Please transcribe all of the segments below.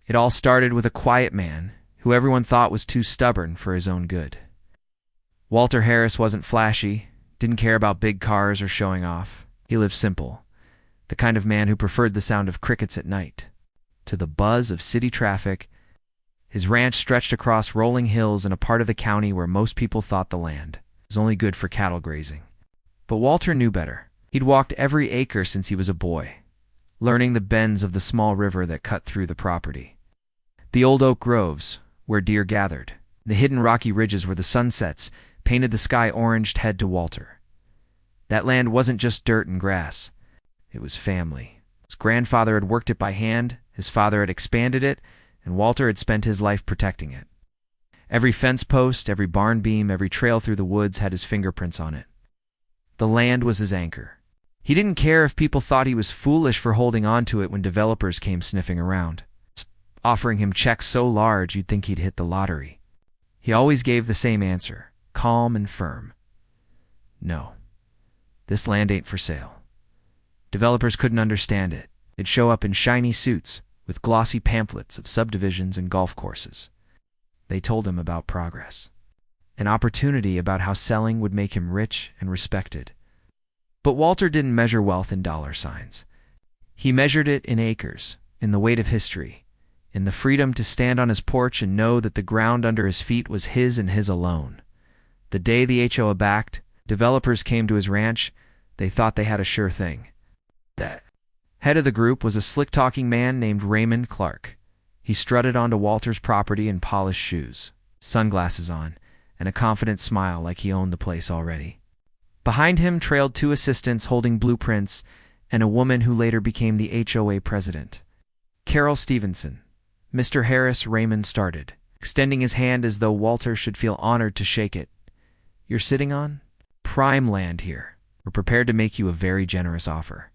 It all started with a quiet man who everyone thought was too stubborn for his own good. Walter Harris wasn't flashy, didn't care about big cars or showing off. He lived simple, the kind of man who preferred the sound of crickets at night to the buzz of city traffic. His ranch stretched across rolling hills in a part of the county where most people thought the land was only good for cattle grazing. But Walter knew better. He'd walked every acre since he was a boy, learning the bends of the small river that cut through the property. The old oak groves, where deer gathered, the hidden rocky ridges where the sunsets painted the sky orange, head to Walter. That land wasn't just dirt and grass. It was family. His grandfather had worked it by hand, his father had expanded it, and Walter had spent his life protecting it. Every fence post, every barn beam, every trail through the woods had his fingerprints on it. The land was his anchor. He didn't care if people thought he was foolish for holding on to it when developers came sniffing around, offering him checks so large you'd think he'd hit the lottery. He always gave the same answer, calm and firm. No, this land ain't for sale. Developers couldn't understand it. They'd show up in shiny suits with glossy pamphlets of subdivisions and golf courses. They told him about progress, an opportunity, about how selling would make him rich and respected. But Walter didn't measure wealth in dollar signs. He measured it in acres, in the weight of history, in the freedom to stand on his porch and know that the ground under his feet was his and his alone. The day the HOA backed, developers came to his ranch, they thought they had a sure thing. The head of the group was a slick-talking man named Raymond Clark. He strutted onto Walter's property in polished shoes, sunglasses on, and a confident smile like he owned the place already. Behind him trailed two assistants holding blueprints and a woman who later became the HOA president. Carol Stevenson. Mr. Harris, Raymond started, extending his hand as though Walter should feel honored to shake it. You're sitting on prime land here. We're prepared to make you a very generous offer.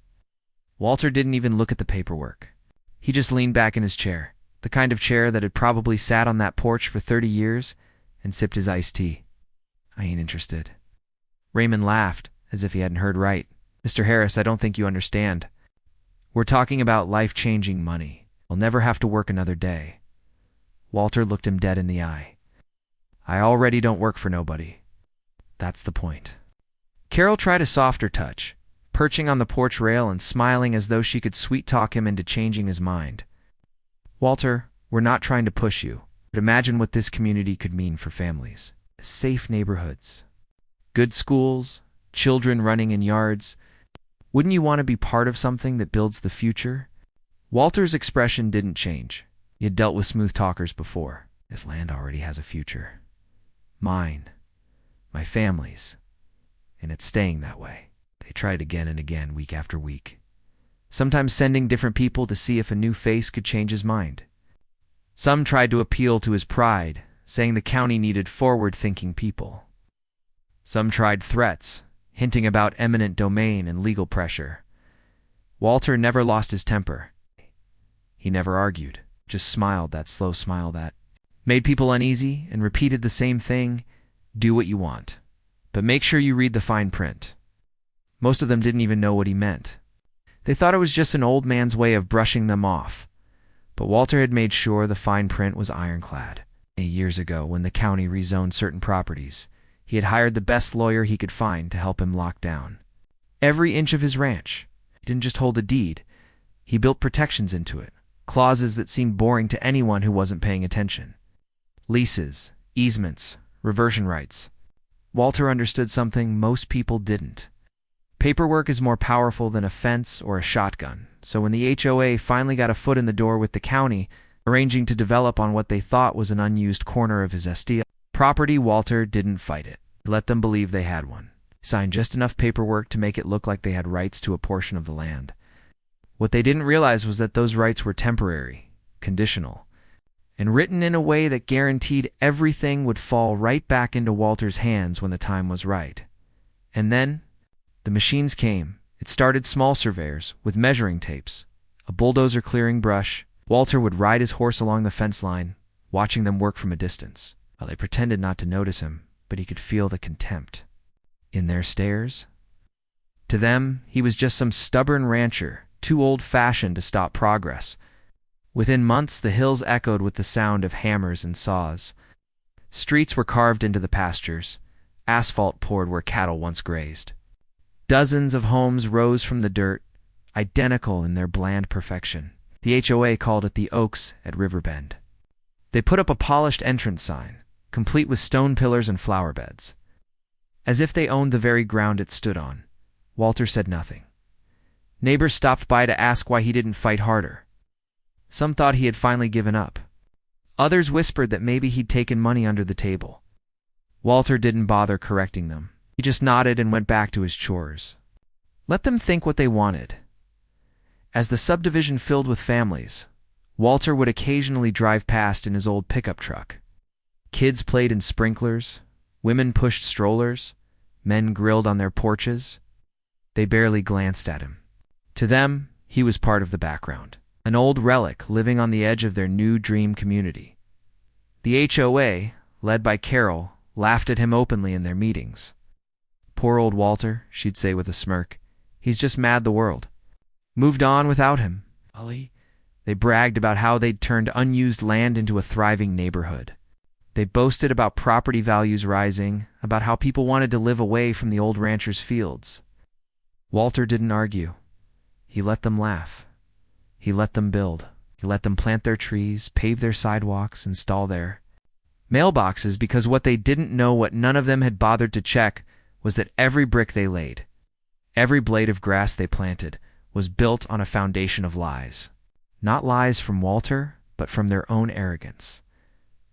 Walter didn't even look at the paperwork. He just leaned back in his chair, the kind of chair that had probably sat on that porch for 30 years, and sipped his iced tea. I ain't interested. Raymond laughed, as if he hadn't heard right. Mr. Harris, I don't think you understand. We're talking about life-changing money. I'll never have to work another day. Walter looked him dead in the eye. I already don't work for nobody. That's the point. Carol tried a softer touch, perching on the porch rail and smiling as though she could sweet-talk him into changing his mind. Walter, we're not trying to push you, but imagine what this community could mean for families. Safe neighborhoods, good schools, children running in yards. Wouldn't you want to be part of something that builds the future? Walter's expression didn't change. He had dealt with smooth talkers before. This land already has a future. Mine. My family's. And it's staying that way. They tried again and again, week after week. Sometimes sending different people to see if a new face could change his mind. Some tried to appeal to his pride, saying the county needed forward-thinking people. Some tried threats, hinting about eminent domain and legal pressure. Walter never lost his temper. He never argued, just smiled, that slow smile that made people uneasy, and repeated the same thing, do what you want, but make sure you read the fine print. Most of them didn't even know what he meant. They thought it was just an old man's way of brushing them off. But Walter had made sure the fine print was ironclad. Years ago, when the county rezoned certain properties, he had hired the best lawyer he could find to help him lock down every inch of his ranch. He didn't just hold a deed. He built protections into it, clauses that seemed boring to anyone who wasn't paying attention. Leases, easements, reversion rights. Walter understood something most people didn't. Paperwork is more powerful than a fence or a shotgun, so when the HOA finally got a foot in the door with the county, arranging to develop on what they thought was an unused corner of his SDL property, Walter didn't fight it. He let them believe they had one. He signed just enough paperwork to make it look like they had rights to a portion of the land. What they didn't realize was that those rights were temporary, conditional, and written in a way that guaranteed everything would fall right back into Walter's hands when the time was right. And then the machines came. It started small surveyors with measuring tapes, a bulldozer clearing brush. Walter would ride his horse along the fence line, watching them work from a distance. Well, they pretended not to notice him, but he could feel the contempt in their stares. To them, he was just some stubborn rancher, too old-fashioned to stop progress. Within months, the hills echoed with the sound of hammers and saws. Streets were carved into the pastures. Asphalt poured where cattle once grazed. Dozens of homes rose from the dirt, identical in their bland perfection. The HOA called it the Oaks at Riverbend. They put up a polished entrance sign, complete with stone pillars and flower beds. As if they owned the very ground it stood on, Walter said nothing. Neighbors stopped by to ask why he didn't fight harder. Some thought he had finally given up. Others whispered that maybe he'd taken money under the table. Walter didn't bother correcting them. He just nodded and went back to his chores. Let them think what they wanted. As the subdivision filled with families, Walter would occasionally drive past in his old pickup truck. Kids played in sprinklers, women pushed strollers, men grilled on their porches. They barely glanced at him. To them, he was part of the background, an old relic living on the edge of their new dream community. The HOA, led by Carol, laughed at him openly in their meetings. Poor old Walter, she'd say with a smirk. He's just mad the world moved on without him. They bragged about how they'd turned unused land into a thriving neighborhood. They boasted about property values rising, about how people wanted to live away from the old ranchers' fields. Walter didn't argue. He let them laugh. He let them build. He let them plant their trees, pave their sidewalks, install their mailboxes, because what they didn't know, what none of them had bothered to check, was that every brick they laid, every blade of grass they planted, was built on a foundation of lies. Not lies from Walter, but from their own arrogance.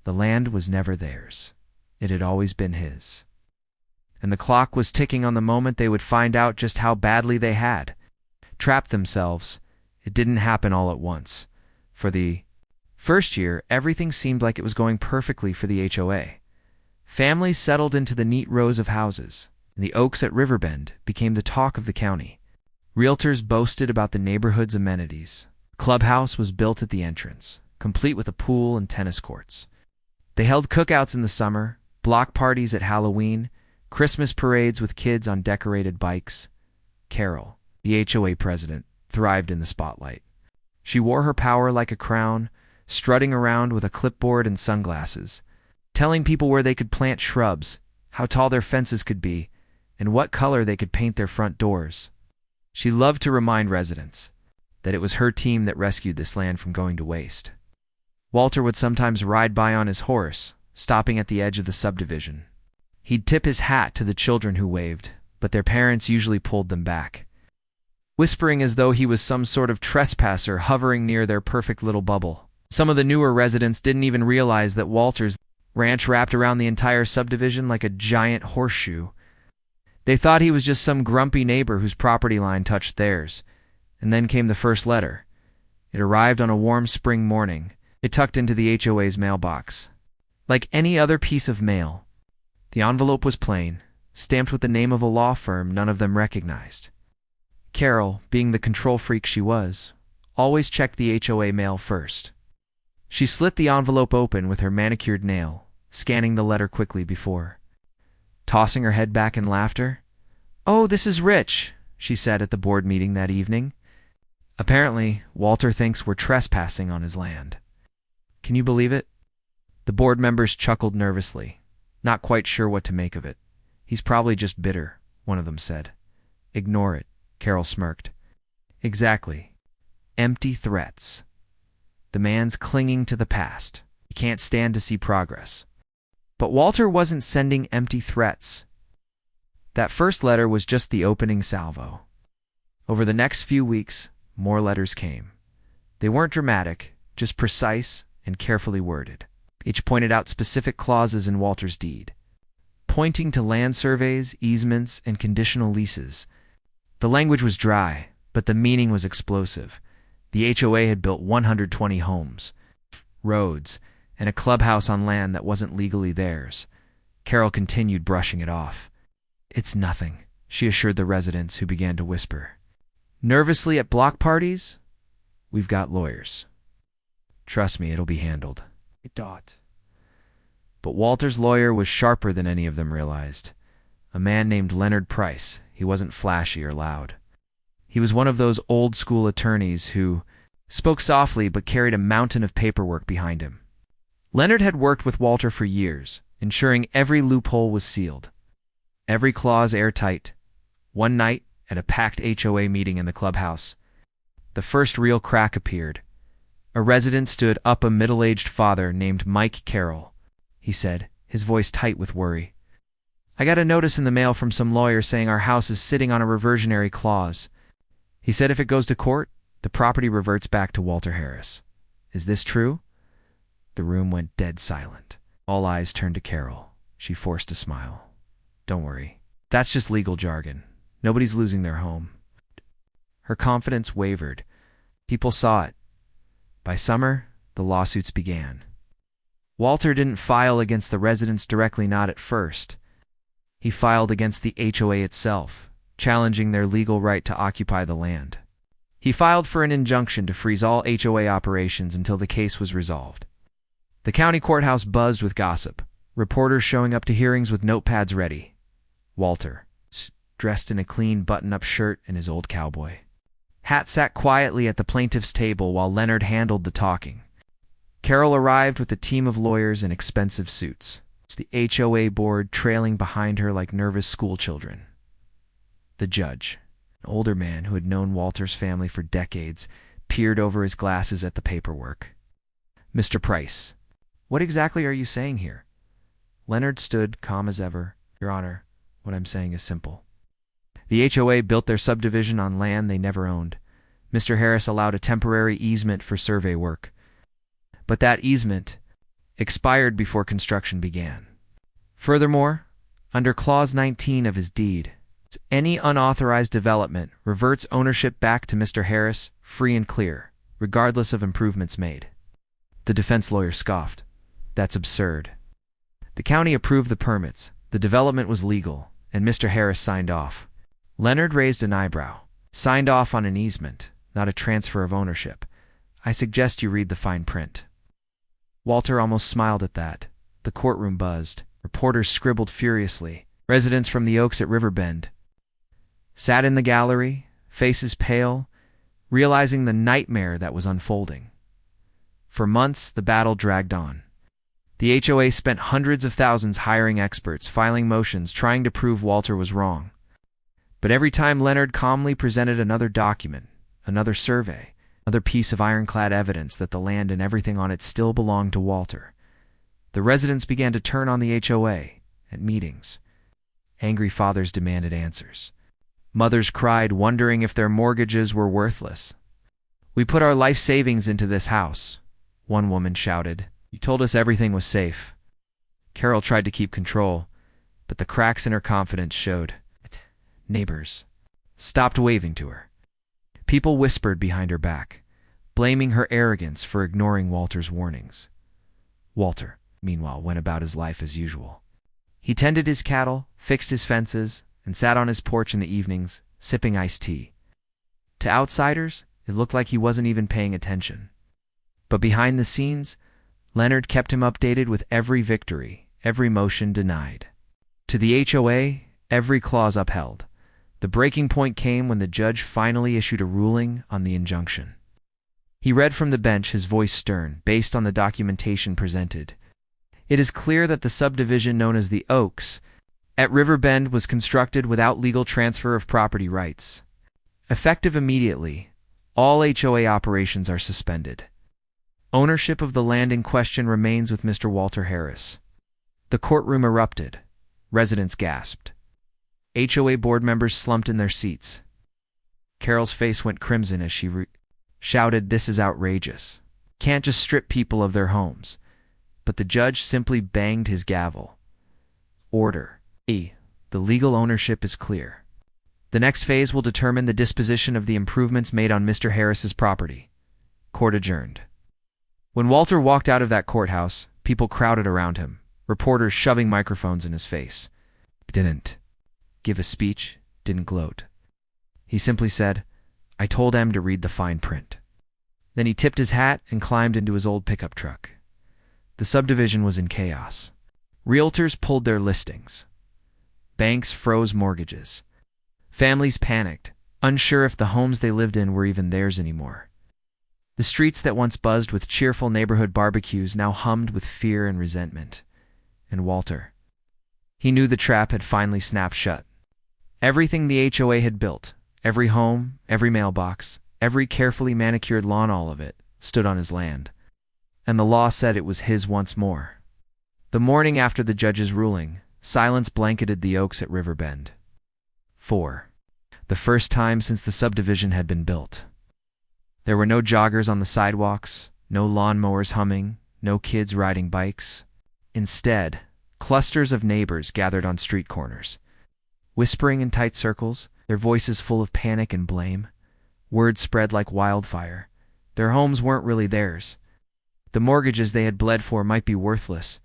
The land was never theirs. It had always been his. And the clock was ticking on the moment they would find out just how badly they had trapped themselves. It didn't happen all at once. For the first year, everything seemed like it was going perfectly for the HOA. Families settled into the neat rows of houses, and the Oaks at Riverbend became the talk of the county. Realtors boasted about the neighborhood's amenities. Clubhouse was built at the entrance, complete with a pool and tennis courts. They held cookouts in the summer, block parties at Halloween, Christmas parades with kids on decorated bikes. Carol, the HOA president, thrived in the spotlight. She wore her power like a crown, strutting around with a clipboard and sunglasses, telling people where they could plant shrubs, how tall their fences could be, and what color they could paint their front doors. She loved to remind residents that it was her team that rescued this land from going to waste. Walter would sometimes ride by on his horse, stopping at the edge of the subdivision. He'd tip his hat to the children who waved, but their parents usually pulled them back, whispering as though he was some sort of trespasser hovering near their perfect little bubble. Some of the newer residents didn't even realize that Walter's ranch wrapped around the entire subdivision like a giant horseshoe. They thought he was just some grumpy neighbor whose property line touched theirs. And then came the first letter. It arrived on a warm spring morning. It tucked into the HOA's mailbox. Like any other piece of mail, the envelope was plain, stamped with the name of a law firm none of them recognized. Carol, being the control freak she was, always checked the HOA mail first. She slit the envelope open with her manicured nail, scanning the letter quickly before tossing her head back in laughter. "Oh, this is rich," she said at the board meeting that evening. "Apparently, Walter thinks we're trespassing on his land. Can you believe it?" The board members chuckled nervously, not quite sure what to make of it. "He's probably just bitter," one of them said. "Ignore it," Carol smirked. "Exactly. Empty threats. The man's clinging to the past. He can't stand to see progress." But Walter wasn't sending empty threats. That first letter was just the opening salvo. Over the next few weeks, more letters came. They weren't dramatic, just precise and carefully worded. Each pointed out specific clauses in Walter's deed, pointing to land surveys, easements, and conditional leases. The language was dry, but the meaning was explosive. The HOA had built 120 homes, roads, and a clubhouse on land that wasn't legally theirs. Carol continued brushing it off. "It's nothing," she assured the residents, who began to whisper nervously at block parties. "We've got lawyers. Trust me, it'll be handled." But Walter's lawyer was sharper than any of them realized. A man named Leonard Price. He wasn't flashy or loud. He was one of those old-school attorneys who spoke softly but carried a mountain of paperwork behind him. Leonard had worked with Walter for years, ensuring every loophole was sealed, every clause airtight. One night, at a packed HOA meeting in the clubhouse, the first real crack appeared. A resident stood up, a middle-aged father named Mike Carroll. He said, his voice tight with worry. "I got a notice in the mail from some lawyer saying our house is sitting on a reversionary clause. He said if it goes to court, the property reverts back to Walter Harris. Is this true?" The room went dead silent. All eyes turned to Carol. She forced a smile. "Don't worry. That's just legal jargon. Nobody's losing their home." Her confidence wavered. People saw it. By summer, the lawsuits began. Walter didn't file against the residents directly, not at first. He filed against the HOA itself, challenging their legal right to occupy the land. He filed for an injunction to freeze all HOA operations until the case was resolved. The county courthouse buzzed with gossip, reporters showing up to hearings with notepads ready. Walter, dressed in a clean button-up shirt and his old cowboy hat, sat quietly at the plaintiff's table while Leonard handled the talking. Carol arrived with a team of lawyers in expensive suits, the HOA board trailing behind her like nervous schoolchildren. The judge, an older man who had known Walter's family for decades, peered over his glasses at the paperwork. "Mr. Price, what exactly are you saying here?" Leonard stood calm as ever. "Your Honor, what I'm saying is simple. The HOA built their subdivision on land they never owned. Mr. Harris allowed a temporary easement for survey work. But that easement expired before construction began. Furthermore, under Clause 19 of his deed, any unauthorized development reverts ownership back to Mr. Harris, free and clear, regardless of improvements made." The defense lawyer scoffed. "That's absurd. The county approved the permits, the development was legal, and Mr. Harris signed off." Leonard raised an eyebrow. "Signed off on an easement, not a transfer of ownership. I suggest you read the fine print." Walter almost smiled at that. The courtroom buzzed. Reporters scribbled furiously. Residents from the Oaks at Riverbend sat in the gallery, faces pale, realizing the nightmare that was unfolding. For months, the battle dragged on. The HOA spent hundreds of thousands hiring experts, filing motions, trying to prove Walter was wrong. But every time Leonard calmly presented another document, another survey, another piece of ironclad evidence that the land and everything on it still belonged to Walter, the residents began to turn on the HOA at meetings. Angry fathers demanded answers. Mothers cried, wondering if their mortgages were worthless. "We put our life savings into this house," one woman shouted. "You told us everything was safe." Carol tried to keep control, but the cracks in her confidence showed. Neighbors stopped waving to her. People whispered behind her back, blaming her arrogance for ignoring Walter's warnings. Walter, meanwhile, went about his life as usual. He tended his cattle, fixed his fences, and sat on his porch in the evenings, sipping iced tea. To outsiders, it looked like he wasn't even paying attention. But behind the scenes, Leonard kept him updated with every victory, every motion denied. To the HOA, every clause upheld. The breaking point came when the judge finally issued a ruling on the injunction. He read from the bench, his voice stern, based on the documentation presented. "It is clear that the subdivision known as the Oaks at Riverbend was constructed without legal transfer of property rights. Effective immediately, all HOA operations are suspended. Ownership of the land in question remains with Mr. Walter Harris." The courtroom erupted. Residents gasped. HOA board members slumped in their seats. Carol's face went crimson as she shouted, "This is outrageous. Can't just strip people of their homes." But the judge simply banged his gavel. "Order. The legal ownership is clear. The next phase will determine the disposition of the improvements made on Mr. Harris's property." Court adjourned. When Walter walked out of that courthouse, people crowded around him, reporters shoving microphones in his face. Didn't give a speech, didn't gloat. He simply said, "I told em to read the fine print." Then he tipped his hat and climbed into his old pickup truck. The subdivision was in chaos. Realtors pulled their listings. Banks froze mortgages. Families panicked, unsure if the homes they lived in were even theirs anymore. The streets that once buzzed with cheerful neighborhood barbecues now hummed with fear and resentment. And Walter. He knew the trap had finally snapped shut. Everything the HOA had built, every home, every mailbox, every carefully manicured lawn, all of it, stood on his land. And the law said it was his once more. The morning after the judge's ruling, silence blanketed the oaks at Riverbend. 4. The first time since the subdivision had been built. There were no joggers on the sidewalks, no lawnmowers humming, no kids riding bikes. Instead, clusters of neighbors gathered on street corners, whispering in tight circles, their voices full of panic and blame. Word spread like wildfire. Their homes weren't really theirs. The mortgages they had bled for might be worthless,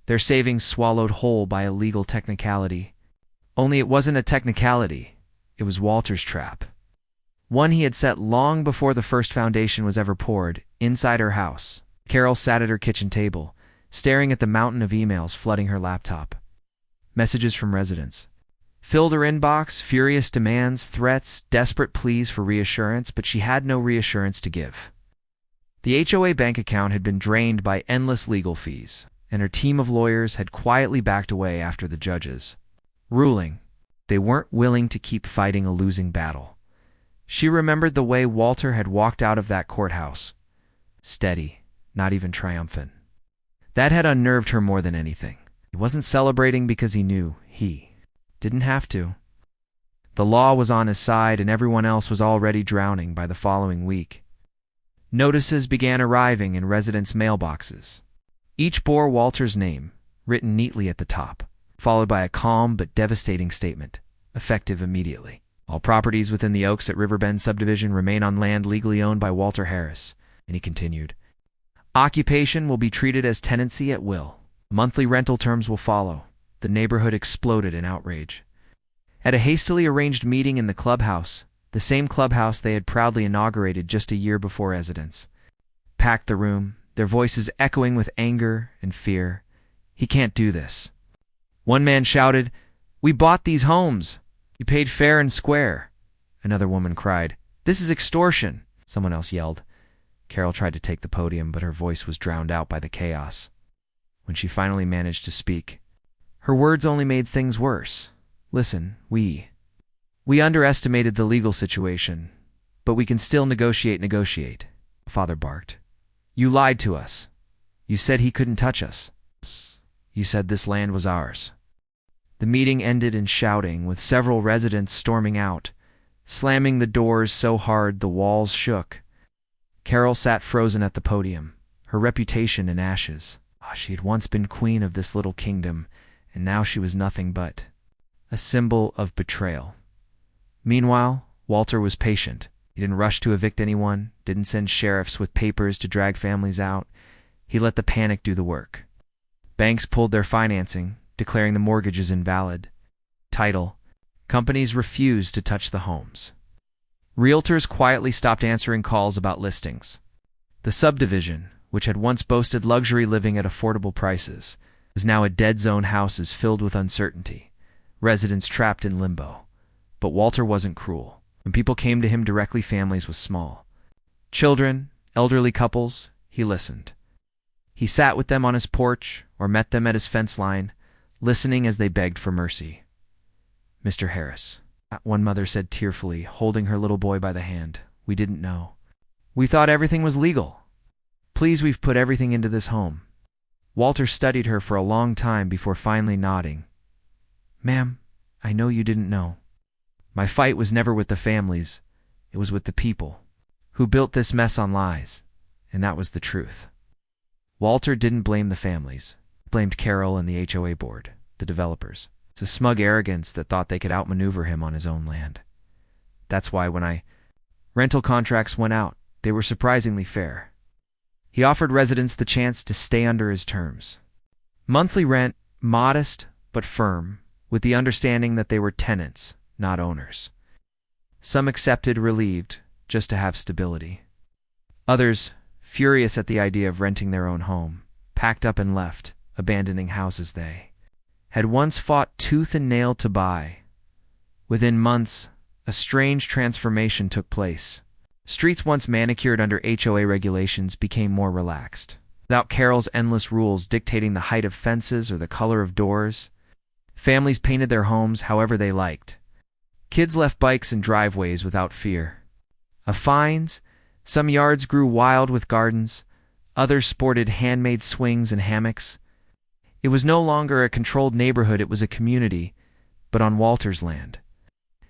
their savings swallowed whole by a legal technicality. Only it wasn't a technicality, it was Walter's trap. One he had set long before the first foundation was ever poured, inside her house. Carol sat at her kitchen table, staring at the mountain of emails flooding her laptop. Messages from residents filled her inbox, furious demands, threats, desperate pleas for reassurance, but she had no reassurance to give. The HOA bank account had been drained by endless legal fees, and her team of lawyers had quietly backed away after the judge's ruling. They weren't willing to keep fighting a losing battle. She remembered the way Walter had walked out of that courthouse. Steady, not even triumphant. That had unnerved her more than anything. He wasn't celebrating because he knew he didn't have to. The law was on his side and everyone else was already drowning by the following week. Notices began arriving in residents' mailboxes. Each bore Walter's name, written neatly at the top, followed by a calm but devastating statement, effective immediately. All properties within the Oaks at Riverbend subdivision remain on land legally owned by Walter Harris, and he continued. Occupation will be treated as tenancy at will. Monthly rental terms will follow. The neighborhood exploded in outrage. At a hastily arranged meeting in the clubhouse, the same clubhouse they had proudly inaugurated just a year before, residents packed the room, their voices echoing with anger and fear. He can't do this. One man shouted, "We bought these homes. You paid fair and square." Another woman cried, "This is extortion." Someone else yelled. Carol tried to take the podium, but her voice was drowned out by the chaos. When she finally managed to speak, her words only made things worse. Listen, we underestimated the legal situation, but we can still negotiate. Father barked. You lied to us. You said he couldn't touch us. You said this land was ours. The meeting ended in shouting, with several residents storming out, slamming the doors so hard the walls shook. Carol sat frozen at the podium, her reputation in ashes. She had once been queen of this little kingdom, and now she was nothing but a symbol of betrayal. Meanwhile, Walter was patient. He didn't rush to evict anyone, didn't send sheriffs with papers to drag families out. He let the panic do the work. Banks pulled their financing, declaring the mortgages invalid. Title: companies refused to touch the homes. Realtors quietly stopped answering calls about listings. The subdivision, which had once boasted luxury living at affordable prices, was now a dead zone, houses filled with uncertainty, residents trapped in limbo. But Walter wasn't cruel. When people came to him directly, families with small children, elderly couples, he listened. He sat with them on his porch or met them at his fence line, listening as they begged for mercy. Mr. Harris, one mother said tearfully, holding her little boy by the hand, we didn't know. We thought everything was legal. Please, we've put everything into this home. Walter studied her for a long time before finally nodding. Ma'am, I know you didn't know. My fight was never with the families. It was with the people who built this mess on lies, and that was the truth. Walter didn't blame the families. He blamed Carol and the HOA board, the developers. It's a smug arrogance that thought they could outmaneuver him on his own land. That's why when rental contracts went out, they were surprisingly fair. He offered residents the chance to stay under his terms. Monthly rent, modest but firm, with the understanding that they were tenants, not owners. Some accepted, relieved, just to have stability. Others, furious at the idea of renting their own home, packed up and left, abandoning houses they had once fought tooth and nail to buy. Within months, a strange transformation took place. Streets once manicured under HOA regulations became more relaxed. Without Carol's endless rules dictating the height of fences or the color of doors, families painted their homes however they liked. Kids left bikes in driveways without fear of fines. Some yards grew wild with gardens. Others sported handmade swings and hammocks. It was no longer a controlled neighborhood, it was a community, but on Walter's land,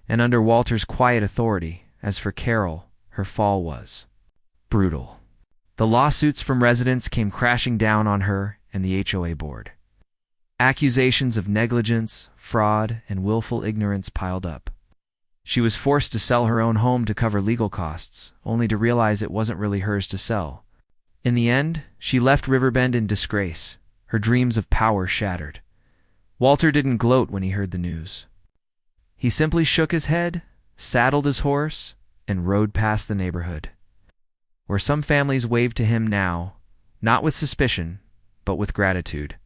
and under Walter's quiet authority. As for Carol, her fall was brutal. The lawsuits from residents came crashing down on her and the HOA board. Accusations of negligence, fraud, and willful ignorance piled up. She was forced to sell her own home to cover legal costs, only to realize it wasn't really hers to sell. In the end, she left Riverbend in disgrace, her dreams of power shattered. Walter didn't gloat when he heard the news. He simply shook his head, saddled his horse, and rode past the neighborhood, where some families waved to him now, not with suspicion, but with gratitude.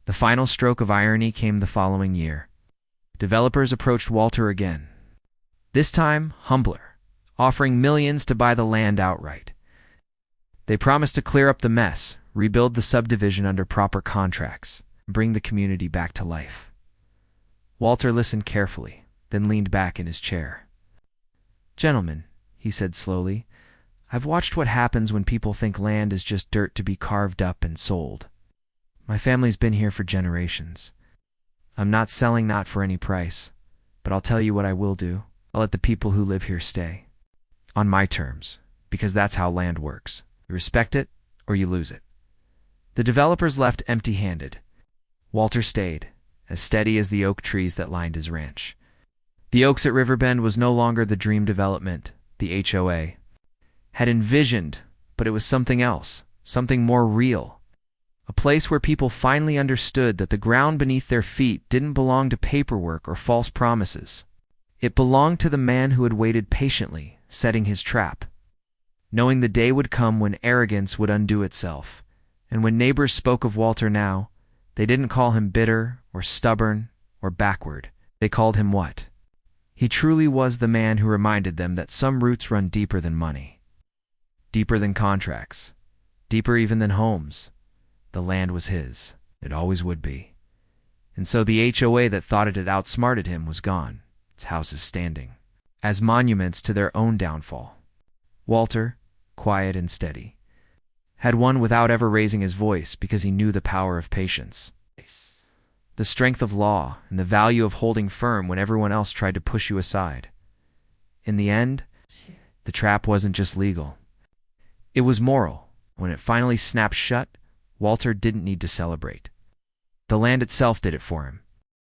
The final stroke of irony came the following year. Developers approached Walter again. This time, humbler, offering millions to buy the land outright. They promised to clear up the mess, rebuild the subdivision under proper contracts, and bring the community back to life. Walter listened carefully, then leaned back in his chair. "Gentlemen," he said slowly, "I've watched what happens when people think land is just dirt to be carved up and sold. My family's been here for generations. I'm not selling, not for any price, but I'll tell you what I will do. I'll let the people who live here stay. On my terms, because that's how land works. You respect it, or you lose it." The developers left empty-handed. Walter stayed, as steady as the oak trees that lined his ranch. The Oaks at Riverbend was no longer the dream development the HOA had envisioned, but it was something else, something more real. A place where people finally understood that the ground beneath their feet didn't belong to paperwork or false promises. It belonged to the man who had waited patiently, setting his trap, knowing the day would come when arrogance would undo itself. And when neighbors spoke of Walter now, they didn't call him bitter or stubborn or backward. They called him what? He truly was the man who reminded them that some roots run deeper than money, deeper than contracts, deeper even than homes. The land was his. It always would be. And so the HOA that thought it had outsmarted him was gone, its houses standing as monuments to their own downfall. Walter, quiet and steady, had won without ever raising his voice because he knew the power of patience, the strength of law, and the value of holding firm when everyone else tried to push you aside. In the end, the trap wasn't just legal. It was moral. When it finally snapped shut, Walter didn't need to celebrate. The land itself did it for him.